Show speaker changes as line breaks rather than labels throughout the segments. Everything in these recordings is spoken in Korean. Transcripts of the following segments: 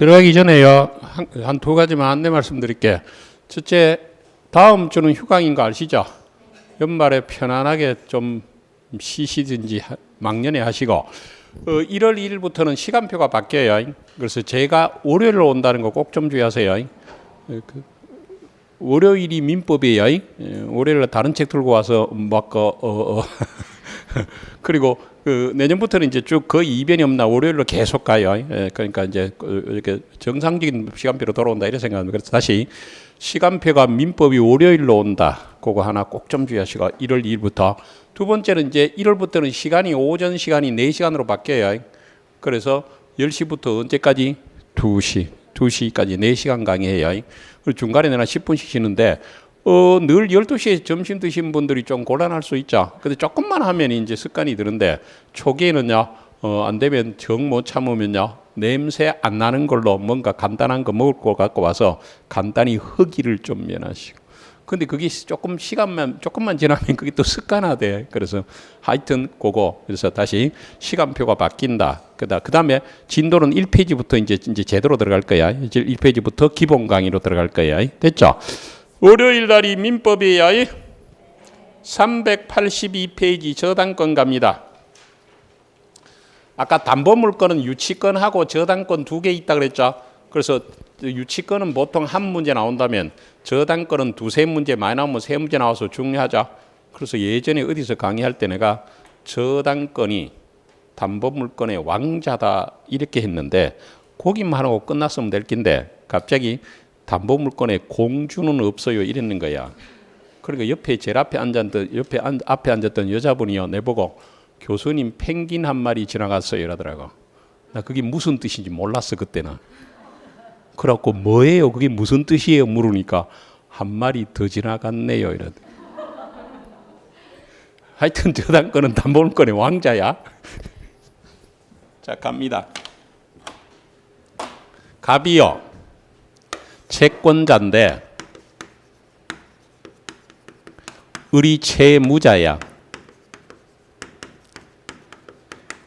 들어가기 전에요, 한 두 가지만 안내 말씀드릴게요. 첫째, 다음 주는 휴강인 거 아시죠? 연말에 편안하게 좀 쉬시든지 막년에 하시고, 1월 1일부터는 시간표가 바뀌어요. 그래서 제가 월요일로 온다는 거 꼭 좀 주의하세요. 월요일이 민법이에요. 월요일에 다른 책 들고 와서 그리고 내년부터는 이제 쭉 거의 이변이 없나 월요일로 계속 가요. 그러니까 이제 이렇게 정상적인 시간표로 돌아온다 이렇게 생각합니다. 그래서 다시 시간표가 민법이 월요일로 온다. 그거 하나 꼭 좀 주의하시고 1월 2일부터. 두 번째는 이제 1월부터는 시간이 오전 시간이 4시간으로 바뀌어요. 그래서 10시부터 언제까지? 2시까지 4시간 강의해요. 그리고 중간에 내가 10분씩 쉬는데 늘 12시에 점심 드신 분들이 좀 곤란할 수 있죠. 근데 조금만 하면 이제 습관이 드는데 초기에는요, 안 되면 정 못 참으면요, 냄새 안 나는 걸로 뭔가 간단한 거 먹을 거 갖고 와서 간단히 허기를 좀 면하시고. 근데 그게 조금만 지나면 그게 또 습관화돼. 그래서 하여튼 그거. 그래서 다시 시간표가 바뀐다. 그 다음에 진도는 1페이지부터 이제 제대로 들어갈 거야. 1페이지부터 기본 강의로 들어갈 거야. 됐죠? 월요일 날이 민법이에요. 382페이지 저당권 갑니다. 아까 담보물건은 유치권하고 저당권 2개 있다 그랬죠. 그래서 유치권은 보통 한 문제 나온다면 저당권은 2-3문제, 많이 나오면 3문제 나와서 중요하죠. 그래서 예전에 어디서 강의할 때 내가 저당권이 담보물건의 왕자다 이렇게 했는데 거기만 하고 끝났으면 될 낀데 갑자기 담보물건에 공주는 없어요 이랬는 거야. 그러니까 옆에 제일 앞에 앉았던 여자분이요, 내보고 교수님 펭귄 한 마리 지나갔어요 이러더라고. 나 그게 무슨 뜻인지 몰랐어 그때는. 그래갖고 뭐예요 그게 무슨 뜻이에요 물으니까 한 마리 더 지나갔네요 이러더라고. 하여튼 저당권은 담보물건의 왕자야. 자 갑니다. 갑이요, 채권자인데 을이 채무자야.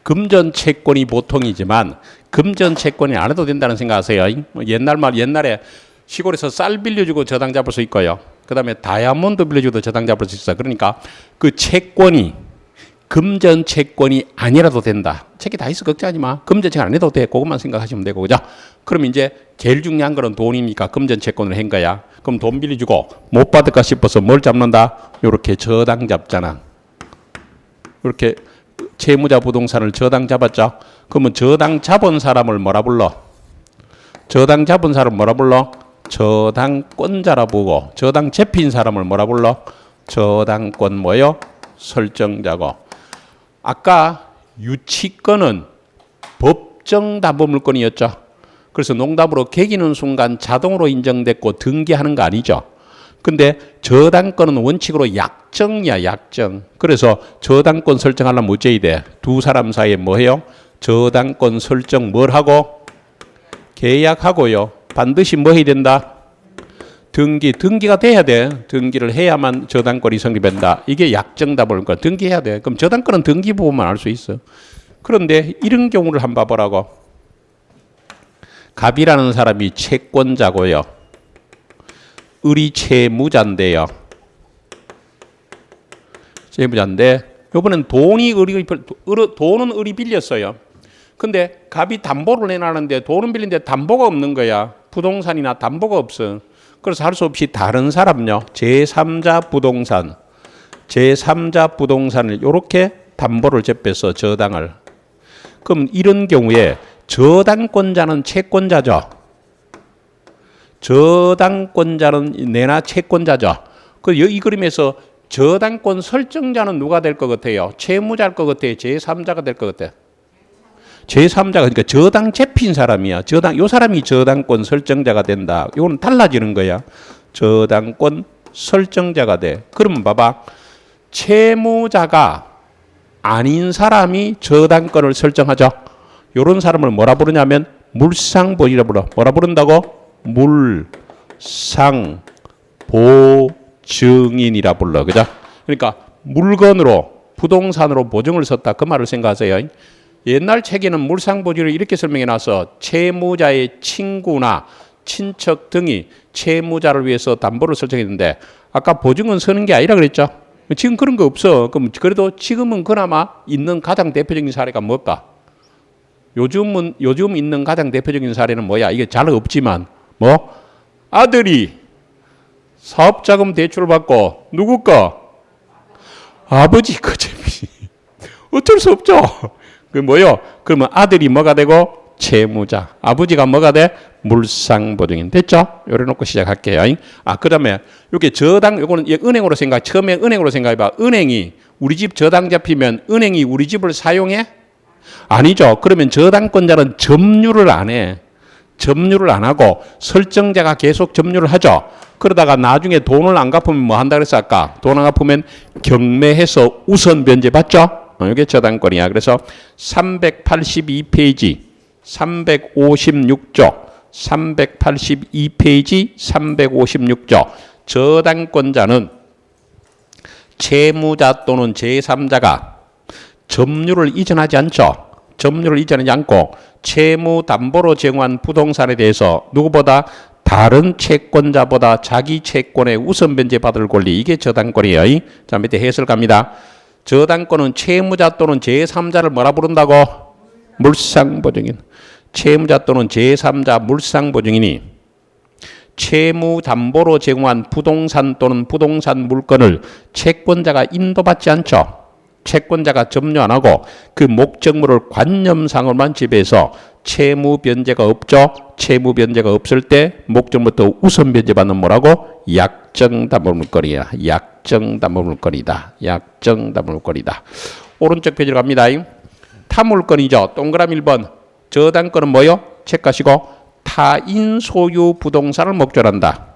금전 채권이 보통이지만 금전 채권이 안 해도 된다는 생각하세요. 옛날에 시골에서 쌀 빌려주고 저당 잡을 수 있고요. 그 다음에 다이아몬드 빌려주고 저당 잡을 수 있어요. 그러니까 그 채권이 금전 채권이 아니라도 된다. 책이 다 있어 걱정하지 마. 금전 채권 안 해도 돼. 그것만 생각하시면 되고, 그죠? 그럼 이제 제일 중요한 거는 돈이니까 금전 채권을 한 거야. 그럼 돈 빌려주고 못 받을까 싶어서 뭘 잡는다? 요렇게 저당 잡잖아. 이렇게 채무자 부동산을 저당 잡았죠. 그러면 저당 잡은 사람을 뭐라 불러? 저당 잡은 사람을 뭐라 불러? 저당권자라 보고, 저당 잡힌 사람을 뭐라 불러? 저당권 뭐요? 설정자고. 아까 유치권은 법정 담보물건이었죠. 그래서 농담으로 개기는 순간 자동으로 인정됐고 등기하는 거 아니죠. 근데 저당권은 원칙으로 약정이야, 약정. 그래서 저당권 설정하려면 어째야 돼? 두 사람 사이에 뭐 해요? 저당권 설정 뭘 하고? 계약하고요. 반드시 뭐 해야 된다? 등기가 돼야 돼. 등기를 해야만 저당권이 성립된다. 이게 약정담보물건. 등기해야 돼. 그럼 저당권은 등기 부분만 알 수 있어. 그런데 이런 경우를 한번 봐보라고. 갑이라는 사람이 채권자고요. 을이 채무자인데요. 채무자인데 이번엔 돈은 을이 빌렸어요. 근데 갑이 담보를 내놨는데 돈은 빌린데 담보가 없는 거야. 부동산이나 담보가 없어. 그래서 할 수 없이 다른 사람요, 제3자 부동산을 이렇게 담보를 접해서 저당을. 그럼 이런 경우에 저당권자는 채권자죠. 저당권자는 내나 채권자죠. 이 그림에서 저당권 설정자는 누가 될 것 같아요? 채무자일 것 같아요? 제3자가 될 것 같아요? 제3자가, 그러니까 저당 잡힌 사람이야. 요 사람이 저당권 설정자가 된다. 이거는 달라지는 거야. 저당권 설정자가 돼. 그러면 봐봐. 채무자가 아닌 사람이 저당권을 설정하죠. 요런 사람을 뭐라 부르냐면 물상보증이라 불러. 뭐라 부른다고? 물상보증인이라 불러. 그죠? 그러니까 물건으로, 부동산으로 보증을 섰다. 그 말을 생각하세요. 옛날 책에는 물상보증을 이렇게 설명해 놔서 채무자의 친구나 친척 등이 채무자를 위해서 담보를 설정했는데 아까 보증은 서는 게 아니라 그랬죠. 지금 그런 거 없어. 그럼 그래도 지금은 그나마 있는 가장 대표적인 사례가 뭘까? 요즘 있는 가장 대표적인 사례는 뭐야? 이게 잘 없지만 뭐 아들이 사업자금 대출을 받고 누구 거? 아버지 거 재미. 어쩔 수 없죠. 그 뭐요? 그러면 아들이 뭐가 되고 채무자, 아버지가 뭐가 돼? 물상보증인. 됐죠? 요래 놓고 시작할게요. 그다음에 이렇게 저당, 요거는 은행으로 처음에 은행으로 생각해봐. 은행이 우리 집 저당 잡히면 은행이 우리 집을 사용해? 아니죠. 그러면 저당권자는 점유를 안 해. 점유를 안 하고 설정자가 계속 점유를 하죠. 그러다가 나중에 돈을 안 갚으면 뭐 한다 그랬어 아까? 돈 안 갚으면 경매해서 우선 변제 받죠? 이게 저당권이야. 그래서 382페이지, 356조, 382페이지, 356조. 저당권자는 채무자 또는 제3자가 점유를 이전하지 않죠. 점유를 이전하지 않고 채무 담보로 제공한 부동산에 대해서 누구보다 다른 채권자보다 자기 채권에 우선 변제 받을 권리. 이게 저당권이에요. 자, 밑에 해설 갑니다. 저당권은 채무자 또는 제3자를 뭐라 부른다고? 물상보증인. 채무자 또는 제3자 물상보증인이 채무 담보로 제공한 부동산 또는 부동산 물건을 채권자가 인도받지 않죠. 채권자가 점유 안 하고 그 목적물을 관념상으로만 지배해서 채무 변제가 없죠. 채무 변제가 없을 때 목적물부터 우선 변제받는 뭐라고? 약정담보물건이야. 약정담보물건이다. 약정담보물건이다. 오른쪽 페이지로 갑니다. 타물건이죠. 동그라미 1번. 저당권은 뭐요? 체크하시고 타인 소유 부동산을 목적으로 한다.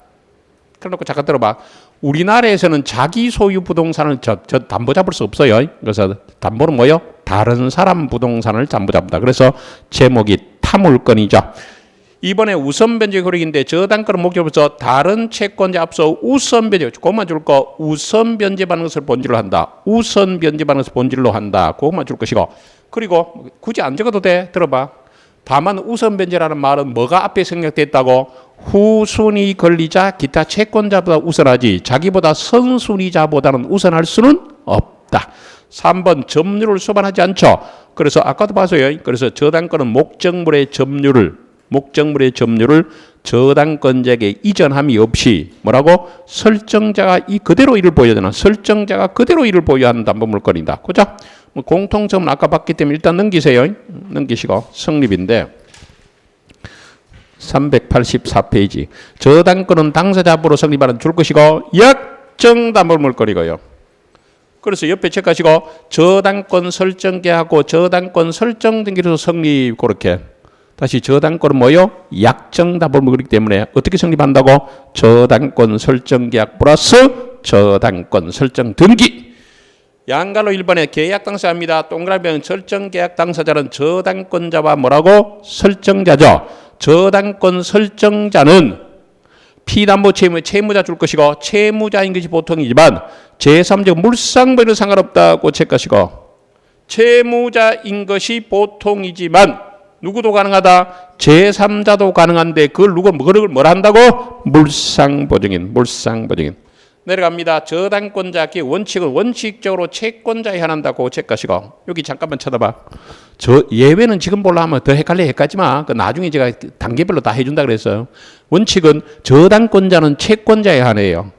그래놓고 잠깐 들어봐. 우리나라에서는 자기 소유 부동산을 담보 잡을 수 없어요. 그래서 담보는 뭐요? 다른 사람 부동산을 담보 잡는다. 그래서 제목이 타물건이죠. 이번에 우선 변제 효력인데 저당권을 목적으로서 다른 채권자 앞서 우선 변제, 그것만 줄 거, 우선 변제 받는 것을 본질로 한다. 우선 변제 받는 것을 본질로 한다. 그것만 줄 것이고. 그리고 굳이 안 적어도 돼. 들어봐. 다만 우선 변제라는 말은 뭐가 앞에 생략됐다고? 후순위 권리자 기타 채권자보다 우선하지 자기보다 선순위자보다는 우선할 수는 없다. 3번 점유를 수반하지 않죠. 그래서 아까도 봤어요. 그래서 저당권은 목적물의 점유를 저당권자에게 이전함이 없이 뭐라고? 설정자가 그대로 이를 보여야 되나? 설정자가 그대로 이를 보여야 하는 담보물건이다. 그죠? 공통점은 아까 봤기 때문에 일단 넘기세요. 넘기시고 성립인데 384페이지. 저당권은 당사자 앞으로 성립하는 줄 것이고 약정담보물건이고요. 그래서 옆에 체크하시고 저당권 설정계하고 저당권 설정 등기로 성립. 그렇게 다시 저당권은 뭐요? 약정담보물건이기 때문에 어떻게 성립한다고? 저당권 설정계약 플러스 저당권 설정 등기. 양갈로 1번에 계약 당사자입니다. 동그라미는 설정계약 당사자는 저당권자와 뭐라고? 설정자죠. 저당권 설정자는 피담보 채무자 줄 것이고 채무자인 것이 보통이지만 제3적 물상보증은 상관없다고 체크하시고 채무자인 것이 보통이지만 누구도 가능하다. 제3자도 가능한데 그걸 뭐라 한다고? 물상보증인. 내려갑니다. 저당권자 원칙은 원칙적으로 채권자에 한한다고 체크하시고 여기 잠깐만 쳐다봐. 저 예외는 지금 보려 하면 더 헷갈지 마. 그 나중에 제가 단계별로 다 해준다 그랬어요. 원칙은 저당권자는 채권자에 한해요.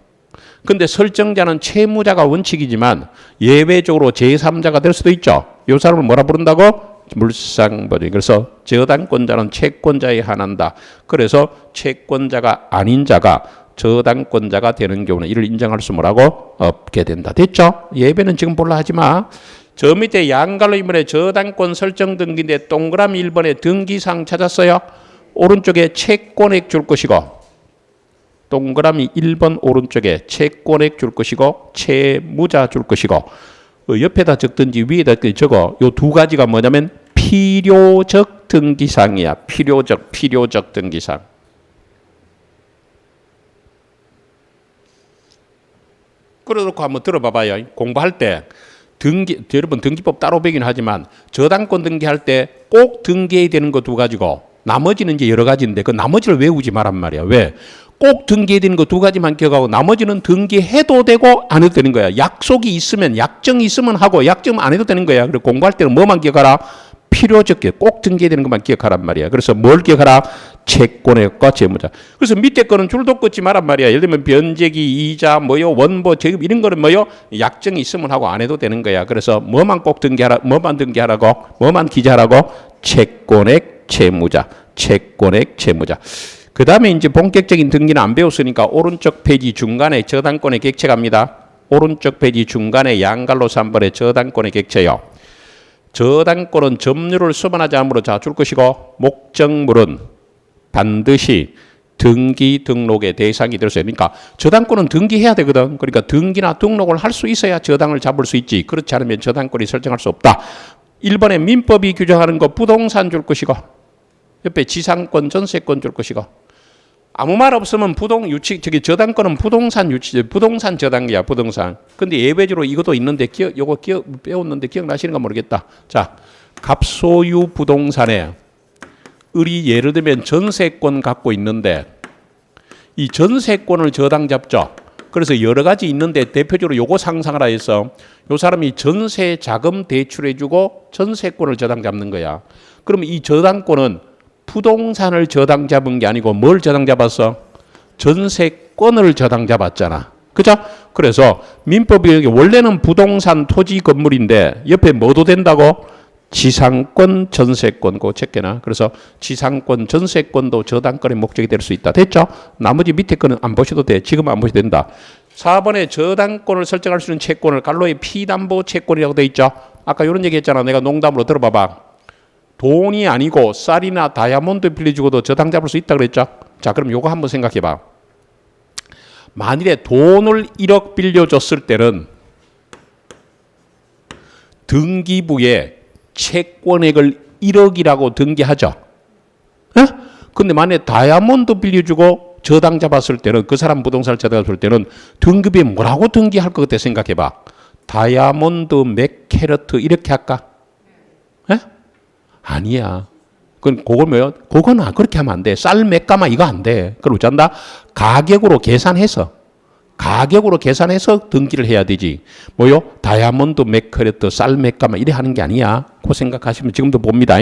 근데 설정자는 채무자가 원칙이지만 예외적으로 제3자가 될 수도 있죠. 이 사람을 뭐라 부른다고? 물상보증. 그래서 저당권자는 채권자에 한한다. 그래서 채권자가 아닌 자가 저당권자가 되는 경우는 이를 인정할 수 뭐라고? 없게 된다. 됐죠? 예배는 지금 볼라 하지 마. 저 밑에 양갈로 1번에 저당권 설정 등기인데 동그라미 1번에 등기사항 찾았어요? 오른쪽에 채권액 줄 것이고 동그라미 1번 오른쪽에 채권액 줄 것이고 채무자 줄 것이고 옆에다 적든지 위에다 적어. 요 두 가지가 뭐냐면 필요적 등기사항이야. 필요적 등기사항. 그래놓고 한번 들어봐봐요. 공부할 때 여러분 등기법 따로 배긴 하지만 저당권 등기할 때 꼭 등기해야 되는 거 두 가지고 나머지는 이제 여러 가지인데 그 나머지를 외우지 말란 말이야. 왜? 꼭 등기해야 되는 거 두 가지만 기억하고 나머지는 등기해도 되고 안 해도 되는 거야. 약속이 있으면 약정이 있으면 하고 약정 안 해도 되는 거야. 그리고 공부할 때는 뭐만 기억하라? 필요적게 꼭 등기해야 되는 것만 기억하란 말이야. 그래서 뭘 기억하라? 채권액과 재무자. 그래서 밑에 거는 줄도 긋지 말란 말이야. 예를 들면 변제기, 이자, 뭐요, 원보, 제급 이런 거는 뭐요? 약정이 있으면 하고 안 해도 되는 거야. 그래서 뭐만 꼭 등기하라, 뭐만 등기하라고, 뭐만 기재하라고? 채권액, 재무자, 채권액, 재무자. 그 다음에 이제 본격적인 등기는 안 배웠으니까 오른쪽 페이지 중간에 저당권의 객체 갑니다. 오른쪽 페이지 중간에 양갈로 3번의 저당권의 객체요. 저당권은 점유를 수반하지 않으므로 자 줄 것이고 목적물은 반드시 등기 등록의 대상이 될 수 있으니까 저당권은 등기해야 되거든. 그러니까 등기나 등록을 할 수 있어야 저당을 잡을 수 있지. 그렇지 않으면 저당권이 설정할 수 없다. 1번에 민법이 규정하는 거 부동산 줄 것이고 옆에 지상권 전세권 줄 것이고 아무 말 없으면 저당권은 부동산 유치, 부동산 저당이야, 부동산. 근데 예외적으로 이것도 있는데, 요거 배웠는데 기억나시는가 모르겠다. 자, 갑소유 부동산에, 예를 들면 전세권 갖고 있는데, 이 전세권을 저당 잡죠. 그래서 여러 가지 있는데, 대표적으로 요거 상상하라 해서, 요 사람이 전세 자금 대출해주고 전세권을 저당 잡는 거야. 그러면 이 저당권은 부동산을 저당 잡은 게 아니고 뭘 저당 잡았어? 전세권을 저당 잡았잖아. 그죠? 그래서 민법이 원래는 부동산 토지 건물인데 옆에 뭐도 된다고? 지상권, 전세권 그거 체크해놔. 그래서 지상권, 전세권도 저당권의 목적이 될 수 있다. 됐죠? 나머지 밑에 거는 안 보셔도 돼. 지금 안 보셔도 된다. 4번에 저당권을 설정할 수 있는 채권을 갈로에 피담보 채권이라고 돼 있죠? 아까 이런 얘기 했잖아. 내가 농담으로 들어봐봐. 돈이 아니고 쌀이나 다이아몬드 빌려주고도 저당 잡을 수 있다 그랬죠? 자, 그럼 요거 한번 생각해 봐. 만일에 돈을 1억 빌려줬을 때는 등기부에 채권액을 1억이라고 등기하죠. 에? 근데 만약에 다이아몬드 빌려주고 저당 잡았을 때는 그 사람 부동산을 저당 잡았을 때는 등기부에 뭐라고 등기할 것 같아 생각해 봐. 다이아몬드 몇 캐러트 이렇게 할까? 에? 아니야. 그걸 뭐요? 그거는 그렇게 하면 안 돼. 쌀 몇 가마 이거 안 돼. 그럼 어쩐다? 가격으로 계산해서 등기를 해야 되지. 뭐요? 다이아몬드 몇 캐럿, 쌀 몇 가마 이래 하는 게 아니야. 그 생각하시면 지금도 봅니다.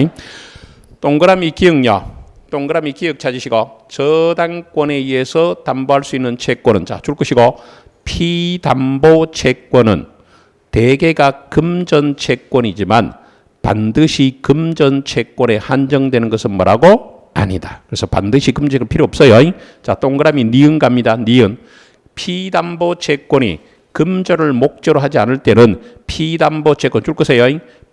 동그라미 기억요. 동그라미 기억 찾으시고 저당권에 의해서 담보할 수 있는 채권은 자 줄 것이고 피담보 채권은 대개가 금전 채권이지만 반드시 금전 채권에 한정되는 것은 뭐라고? 아니다. 그래서 반드시 금전은 필요 없어요. 자, 동그라미 니은 갑니다. 니은. 피담보 채권이 금전을 목적으로 하지 않을 때는 피담보 채권 줄 거세요.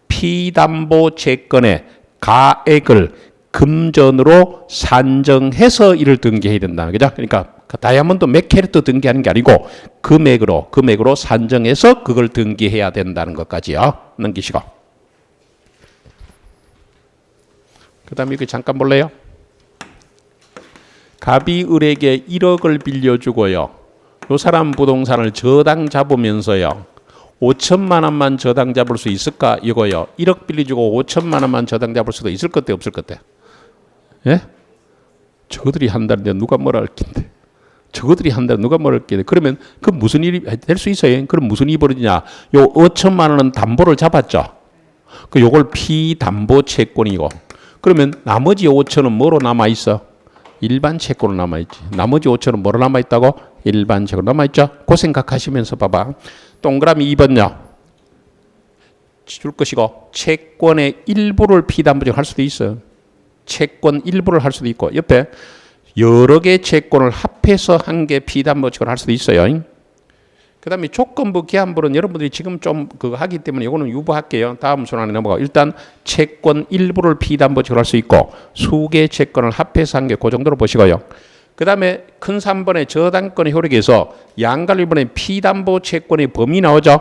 피담보 채권의 가액을 금전으로 산정해서 이를 등기해야 된다. 그죠? 그러니까 다이아몬드 몇 캐릭터 등기하는 게 아니고 금액으로 산정해서 그걸 등기해야 된다는 것까지요. 넘기시고. 그 다음에 여기 잠깐 볼래요? 갑이 을에게 1억을 빌려주고요. 요 사람 부동산을 저당 잡으면서요. 5천만 원만 저당 잡을 수 있을까? 이거요. 1억 빌려주고 5천만 원만 저당 잡을 수도 있을 것 같아? 없을 것 같아? 예? 저들이 한다는데 누가 뭐라 할 낀데? 저들이 한다는데 누가 뭐라 할 낀데? 그러면 그 무슨 일이 될 수 있어요? 그럼 무슨 일이 벌어지냐? 요 5천만 원은 담보를 잡았죠. 그 요걸 피담보 채권이고 그러면 나머지 5천은 뭐로 남아있어? 일반 채권으로 남아있지. 나머지 5천은 뭐로 남아있다고? 일반 채권으로 남아있죠. 그 생각하시면서 봐봐. 동그라미 2번요. 줄 것이고 채권의 일부를 피담보적 할 수도 있어요. 채권 일부를 할 수도 있고 옆에 여러 개의 채권을 합해서 한 개 피담보적을 할 수도 있어요. 그 다음에 조건부 기한부는 여러분들이 지금 좀 그거 하기 때문에 이거는 유보할게요. 다음 순환에 넘어가. 일단 채권 일부를 피담보적으로 할 수 있고 수개의 채권을 합해서 한 개 그 정도로 보시고요. 그 다음에 큰 3번의 저당권의 효력에서 양갈 1번의 피담보 채권의 범위 나오죠.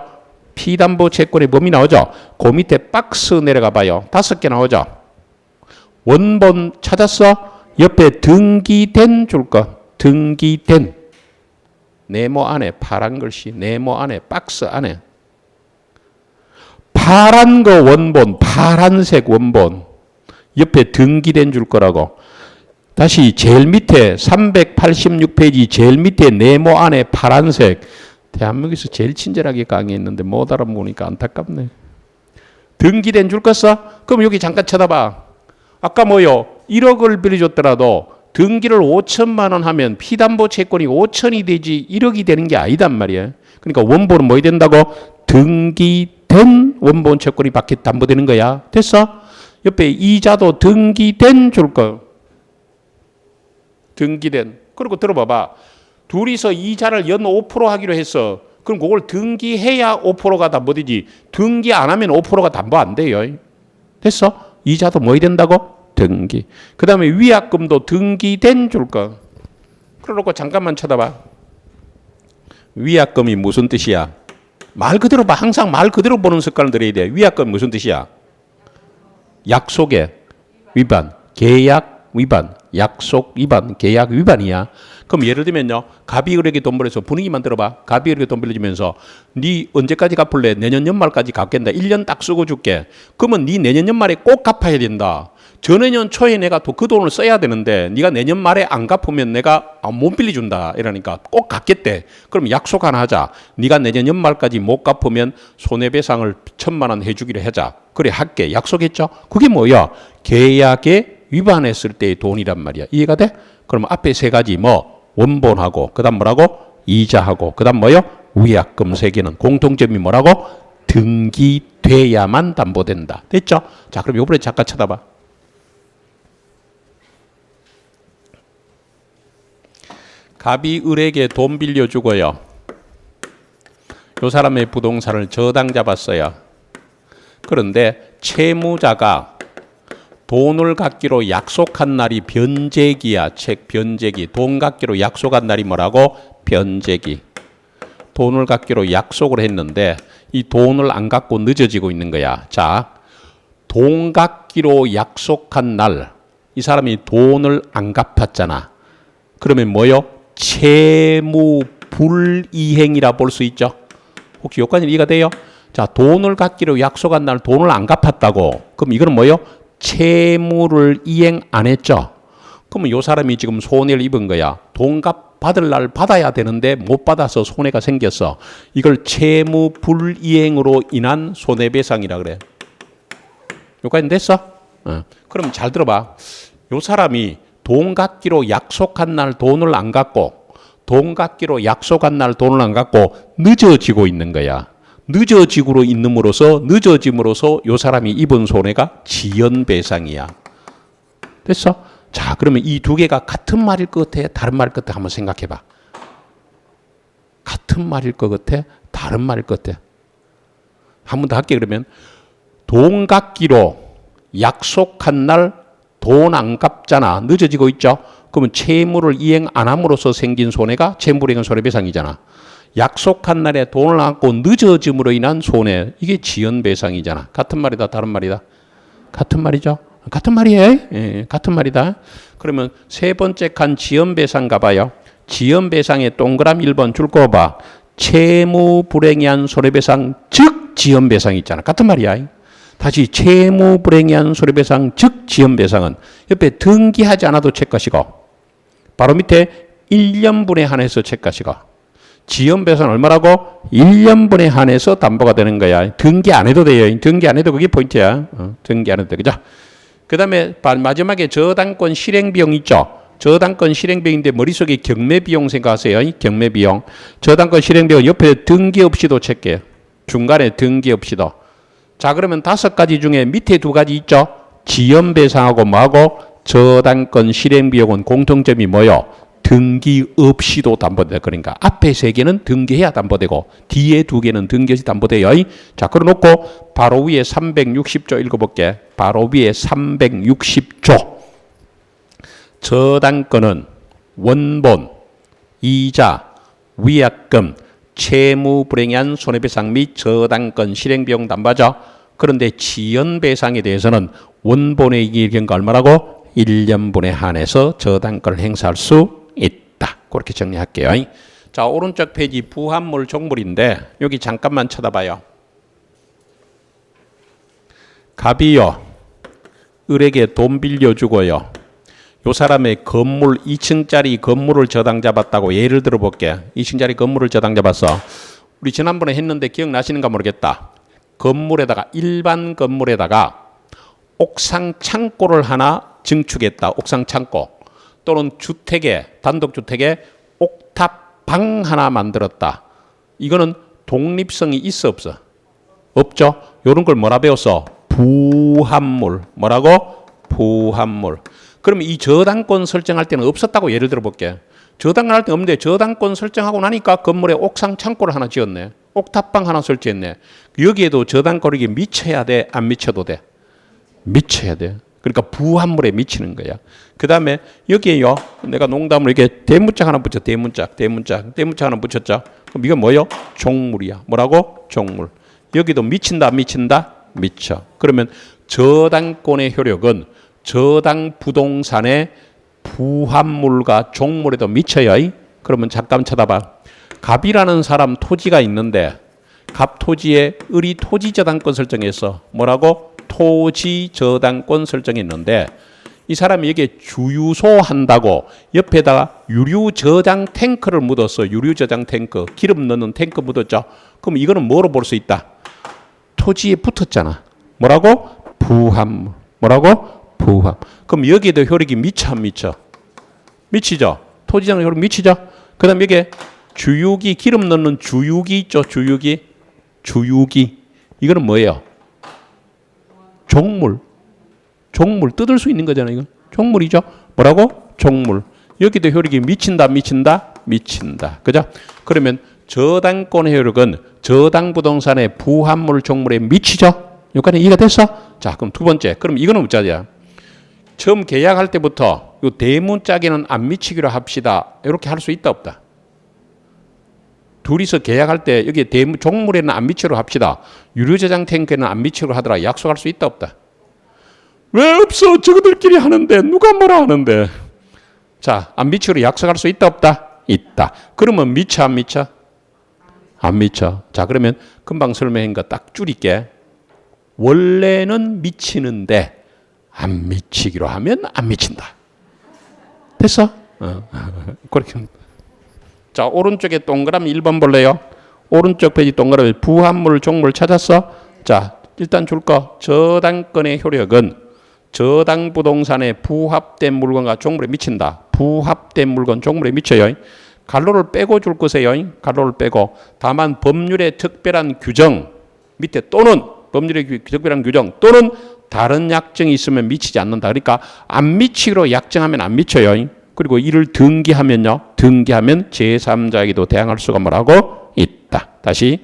피담보 채권의 범위 나오죠. 그 밑에 박스 내려가 봐요. 5개 나오죠. 원본 찾았어? 옆에 등기된 줄 거. 등기된. 네모 안에 파란 글씨 네모 안에 박스 안에 파란 거 원본, 파란색 원본. 옆에 등기된 줄 거라고. 다시 제일 밑에 386페이지 제일 밑에 네모 안에 파란색. 대한민국에서 제일 친절하게 강의했는데 못 알아보니까 안타깝네. 등기된 줄 것어? 그럼 여기 잠깐 쳐다봐. 아까 뭐요? 1억을 빌려줬더라도 등기를 5천만 원 하면 피담보 채권이 5천이 되지 1억이 되는 게 아니단 말이야. 그러니까 원본은 뭐이 된다고? 등기된 원본 채권이 밖에 담보되는 거야. 됐어? 옆에 이자도 등기된 줄 거. 등기된. 그리고 들어봐봐. 둘이서 이자를 연 5% 하기로 했어. 그럼 그걸 등기해야 5%가 담보되지. 등기 안 하면 5%가 담보 안 돼요. 됐어? 이자도 뭐이 된다고? 등기. 그 다음에 위약금도 등기된 줄 거. 그러고 잠깐만 쳐다봐. 위약금이 무슨 뜻이야? 말 그대로 봐. 항상 말 그대로 보는 습관을 들여야 돼. 위약금 무슨 뜻이야? 약속의 위반, 계약 위반, 약속 위반, 계약 위반이야. 그럼 예를 들면요. 갑이 을에게 돈 벌어서 분위기만 들어봐. 갑이 을에게 돈 빌려주면서 네 언제까지 갚을래? 내년 연말까지 갚겠다. 1년 딱 쓰고 줄게. 그러면 네 내년 연말에 꼭 갚아야 된다. 전해년 초에 내가 또 그 돈을 써야 되는데 네가 내년 말에 안 갚으면 내가 못 빌려준다. 이러니까 꼭 갚겠대. 그럼 약속 하나 하자. 네가 내년 연말까지 못 갚으면 손해배상을 1,000만 원 해주기로 하자. 그래 할게. 약속했죠? 그게 뭐야? 계약에 위반했을 때의 돈이란 말이야. 이해가 돼? 그럼 앞에 세 가지 뭐 원본하고 그다음 뭐라고? 이자하고 그다음 뭐요? 위약금 세 개는 공통점이 뭐라고? 등기돼야만 담보된다. 됐죠? 자, 그럼 요번에 잠깐 쳐다봐. 갑이 을에게 돈 빌려주고요. 요 사람의 부동산을 저당 잡았어요. 그런데 채무자가 돈을 갚기로 약속한 날이 변제기야. 책 변제기. 돈 갚기로 약속한 날이 뭐라고? 변제기. 돈을 갚기로 약속을 했는데 이 돈을 안 갚고 늦어지고 있는 거야. 자, 돈 갚기로 약속한 날 이 사람이 돈을 안 갚았잖아. 그러면 뭐요? 채무 불이행이라 볼 수 있죠. 혹시 여기까지 이해가 돼요? 자, 돈을 갚기로 약속한 날 돈을 안 갚았다고. 그럼 이거는 뭐요? 채무를 이행 안 했죠. 그러면 이 사람이 지금 손해를 입은 거야. 돈 받을 날 받아야 되는데 못 받아서 손해가 생겼어. 이걸 채무 불이행으로 인한 손해배상이라 그래. 여기까지 됐어? 그럼 잘 들어봐. 이 사람이 돈 갚기로 약속한 날 돈을 안 갚고 돈 갚기로 약속한 날 돈을 안 갚고 늦어지고 있는 거야. 늦어짐으로써 이 사람이 입은 손해가 지연배상이야. 됐어? 자, 그러면 이 두 개가 같은 말일 것 같아? 다른 말일 것 같아? 한번 생각해 봐. 같은 말일 것 같아? 다른 말일 것 같아? 한 번 더 할게. 그러면 돈 갚기로 약속한 날 돈 안 갚잖아. 늦어지고 있죠. 그러면 채무를 이행 안 함으로써 생긴 손해가 채무불이행 손해배상이잖아. 약속한 날에 돈을 안 갚고 늦어짐으로 인한 손해. 이게 지연배상이잖아. 같은 말이다, 다른 말이다? 같은 말이죠. 같은 말이에요. 예, 같은 말이다. 그러면 세 번째 칸 지연배상 가봐요. 지연배상에 동그라미 1번 줄 거 봐. 채무불행에 한 손해배상 즉 지연배상이 있잖아. 같은 말이야. 다시 채무불행에 한 손해배상 즉 지연배상은 옆에 등기하지 않아도 채가시고 바로 밑에 1년분에 한해서 채가시고 지연배상은 얼마라고? 1년분에 한해서 담보가 되는 거야. 등기 안 해도 돼요. 등기 안 해도 그게 포인트야. 등기 안 해도 돼. 그죠? 그 다음에 마지막에 저당권 실행비용 있죠? 저당권 실행비용인데 머릿속에 경매비용 생각하세요. 경매비용. 저당권 실행비용 옆에 등기 없이도 칠게요. 중간에 등기 없이도. 자, 그러면 5가지 중에 밑에 2가지 있죠? 지연배상하고 뭐하고? 저당권 실행비용은 공통점이 뭐요? 등기 없이도 담보된다. 그러니까 앞에 3개는 등기해야 담보되고 뒤에 2개는 등기 없이 담보돼요. 자, 그래놓고 바로 위에 360조 읽어볼게. 바로 위에 360조. 저당권은 원본, 이자, 위약금, 채무불행에 한 손해배상 및 저당권 실행비용 담보죠. 그런데 지연배상에 대해서는 원본의 이익인가 얼마라고? 1년분에 한해서 저당권을 행사할 수 있다. 그렇게 정리할게요. 자, 오른쪽 페이지 부합물 종물인데 여기 잠깐만 쳐다봐요. 갑이요. 을에게 돈 빌려주고요. 요 사람의 건물 2층짜리 건물을 저당 잡았다고 예를 들어 볼게. 2층짜리 건물을 저당 잡았어. 우리 지난번에 했는데 기억나시는가 모르겠다. 건물에다가 일반 건물에다가 옥상 창고를 하나 증축했다. 옥상 창고. 또는 주택에 단독주택에 옥탑방 하나 만들었다. 이거는 독립성이 있어 없어? 없죠. 이런 걸 뭐라 배웠어? 부합물. 뭐라고? 부합물. 그러면 이 저당권 설정할 때는 없었다고 예를 들어 볼게. 저당권 할 때 없는데 저당권 설정하고 나니까 건물에 옥상 창고를 하나 지었네. 옥탑방 하나 설치했네. 여기에도 저당권이 미쳐야 돼? 안 미쳐도 돼? 미쳐야 돼. 그러니까 부합물에 미치는 거야. 그 다음에 여기에요. 내가 농담으로 이렇게 대문짝 하나 붙여. 대문짝 하나 붙였죠. 그럼 이건 뭐요? 종물이야. 뭐라고? 종물. 여기도 미친다 안 미친다? 미쳐. 그러면 저당권의 효력은 저당 부동산의 부합물과 종물에도 미쳐요. 그러면 잠깐 쳐다봐. 갑이라는 사람 토지가 있는데 갑 토지에 을이 토지 저당권 설정했어. 뭐라고? 토지 저당권 설정했는데 이 사람이 여기에 주유소 한다고 옆에다가 유류 저장 탱크를 묻었어. 유류 저장 탱크. 기름 넣는 탱크 묻었죠. 그럼 이거는 뭐로 볼 수 있다? 토지에 붙었잖아. 뭐라고? 부합물. 뭐라고? 부합. 그럼 여기에도 효력이 미쳐 안 미쳐? 미치죠. 토지장 효력 미치죠. 그 다음에 여기에 주유기 기름 넣는 주유기 있죠. 주유기. 이거는 뭐예요? 종물. 뜯을 수 있는 거잖아요. 이건 종물이죠. 뭐라고? 종물. 여기도 효력이 미친다 미친다? 미친다. 그죠? 그러면 저당권의 효력은 저당 부동산의 부합물 종물에 미치죠. 여기까지 이해가 됐어? 자, 그럼 두 번째. 그럼 이거는 어쩌냐? 처음 계약할 때부터 요 대문짝에는 안 미치기로 합시다. 이렇게 할 수 있다 없다? 둘이서 계약할 때 여기 종물에는 안 미치기로 합시다. 유류저장 탱크에는 안 미치기로 하더라. 약속할 수 있다 없다? 왜 없어? 저거들끼리 하는데 누가 뭐라 하는데? 자, 안 미치기로 약속할 수 있다 없다? 있다. 그러면 미쳐 안 미쳐? 안 미쳐. 자, 그러면 금방 설명한 거 딱 줄일게. 원래는 미치는데 안 미치기로 하면 안 미친다. 됐어? 그렇게. 자, 오른쪽에 동그라미 1번 볼래요? 오른쪽 페이지 동그라미 부합물 종물 찾았어? 자, 일단 줄 거. 저당권의 효력은 저당 부동산에 부합된 물건과 종물에 미친다. 부합된 물건 종물에 미쳐요. 갈로를 빼고 줄 거세요. 갈로를 빼고. 다만 법률의 특별한 규정 밑에 또는 법률의 특별한 규정 또는 다른 약정이 있으면 미치지 않는다. 그러니까 안 미치기로 약정하면 안 미쳐요. 그리고 이를 등기하면요. 등기하면 제3자에게도 대항할 수가 뭐라고? 있다. 다시.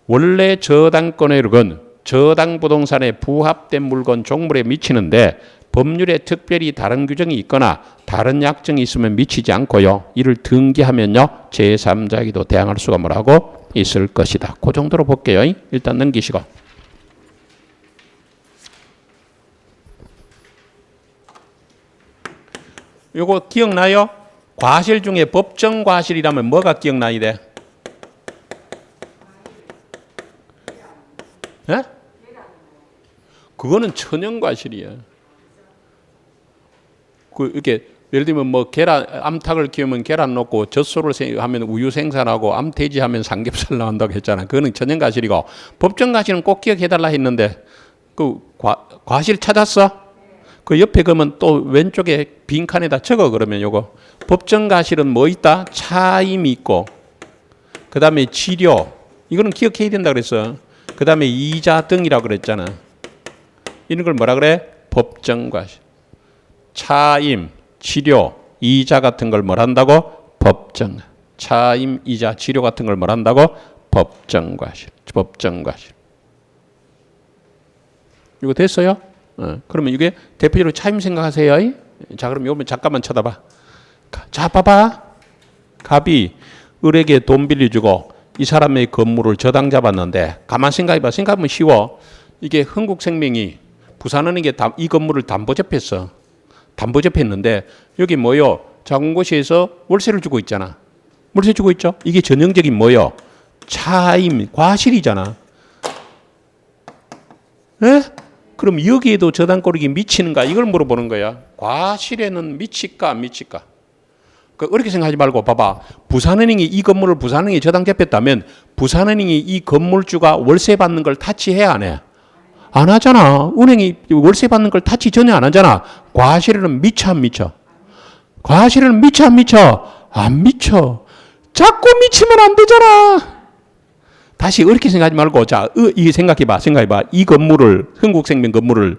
원래 저당권의 효력은 저당 부동산에 부합된 물건 종물에 미치는데 법률에 특별히 다른 규정이 있거나 다른 약정이 있으면 미치지 않고요. 이를 등기하면요. 제3자에게도 대항할 수가 뭐라고? 있을 것이다. 그 정도로 볼게요. 일단 넘기시고. 요거 기억나요? 과실 중에 법정 과실이라면 뭐가 기억나야 돼? 예? 그거는 천연 과실이야. 그 이렇게 예를 들면 뭐 계란 암탉을 키우면 계란 넣고 젖소를 하면 우유 생산하고 암돼지 하면 삼겹살 나온다고 했잖아. 그거는 천연 과실이고 법정 과실은 꼭 기억해 달라 했는데 그 과실 찾았어? 그 옆에 그러면 또 왼쪽에 빈칸에다 적어. 그러면 요거 법정 과실은 뭐 있다? 차임이 있고 그 다음에 치료 이거는 기억해야 된다 그랬어. 그 다음에 이자 등이라고 그랬잖아. 이런 걸 뭐라 그래? 법정 과실. 차임, 치료, 이자 같은 걸 뭘 한다고? 법정. 차임, 이자, 치료 같은 걸 뭘 한다고? 법정 과실. 법정 과실. 이거 됐어요? 그러면 이게 대표적으로 차임 생각하세요. 자, 그럼 요번 잠깐만 쳐다봐. 자, 봐봐. 갑이 을에게 돈 빌려주고 이 사람의 건물을 저당 잡았는데 가만 생각해봐. 생각하면 쉬워. 이게 흥국생명이 부산은행에 이 건물을 담보접했어. 담보접했는데 여기 뭐요? 자금고시에서 월세를 주고 있잖아. 월세 주고 있죠? 이게 전형적인 뭐요? 차임, 과실이잖아. 예? 그럼 여기에도 저당권익이 미치는가 이걸 물어보는 거야. 과실에는 미칠까 안 미칠까? 그렇게 생각하지 말고 봐봐. 부산은행이 이 건물을 부산은행에 저당 잡혔다면 부산은행이 이 건물주가 월세 받는 걸 타치해야 안 해? 안 하잖아. 은행이 월세 받는 걸 타치 전혀 안 하잖아. 과실에는 미쳐 안 미쳐? 과실에는 미쳐 안 미쳐? 안 미쳐. 자꾸 미치면 안 되잖아. 다시 그렇게 생각하지 말고 자, 이 생각해봐. 이 건물을 흥국생명 건물을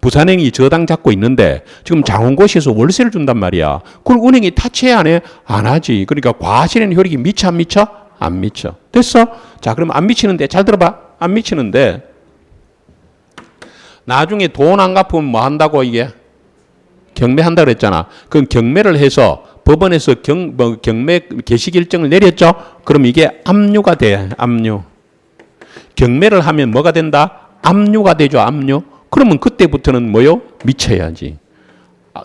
부산행이 저당 잡고 있는데 지금 장원고시에서 월세를 준단 말이야. 그걸 은행이 타치해 안 해? 안 하지. 그러니까 과실에는 효력이 미쳐 안 미쳐? 안 미쳐. 됐어? 자, 그럼 안 미치는데 잘 들어봐. 안 미치는데 나중에 돈 안 갚으면 뭐 한다고 이게? 경매한다 그랬잖아. 그럼 경매를 해서 법원에서 경매 개시 결정을 내렸죠? 그럼 이게 압류가 돼. 압류. 경매를 하면 뭐가 된다? 압류가 되죠. 압류. 그러면 그때부터는 뭐요? 미쳐야지.